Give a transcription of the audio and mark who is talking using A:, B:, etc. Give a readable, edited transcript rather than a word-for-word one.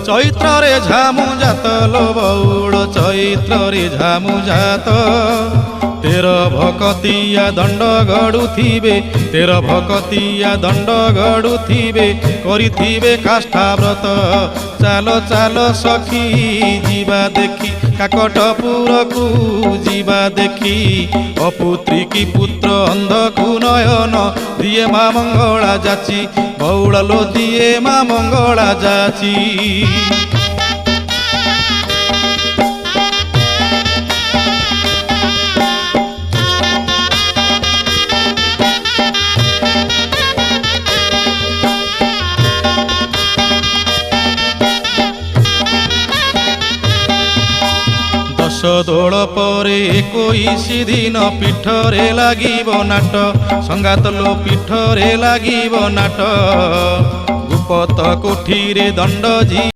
A: ଚୈତ୍ରରେ ଝାମୁ ଜାତ ଲୋ ବଉଳ ଚୈତ୍ରରେ ଝାମୁ ଜାତ ତେର ଭକତିଆ ଦଣ୍ଡ ଗଡ଼ୁଥିବେ ତେର ଭକତିଆ ଦଣ୍ଡ ଗଡ଼ୁଥିବେ କରିଥିବେ କାଷ୍ଠାବ୍ରତ ଚାଲ ଚାଲ ସଖୀ ଯିବା ଦେଖି କାକଟପୁରକୁ ଯିବା ଦେଖି ଅପୁତ୍ରୀ କି ପୁତ୍ର ଅନ୍ଧକୁ ନୟନ ଦିଏ ମା ମଙ୍ଗଳା ଯାଚି ବଉଳ ଲୋ ଦିଏ ମା ମଙ୍ଗଳା ଯାଚି। ଦୋଳ ପରେ 21 ଦିନ ପୀଠରେ ଲାଗିବ ନାଟ ସଂଗାତ ଲୋ ପୀଠରେ ଲାଗିବ ନାଟ ଗୁପତ କୋଠିରେ ଦଣ୍ଡ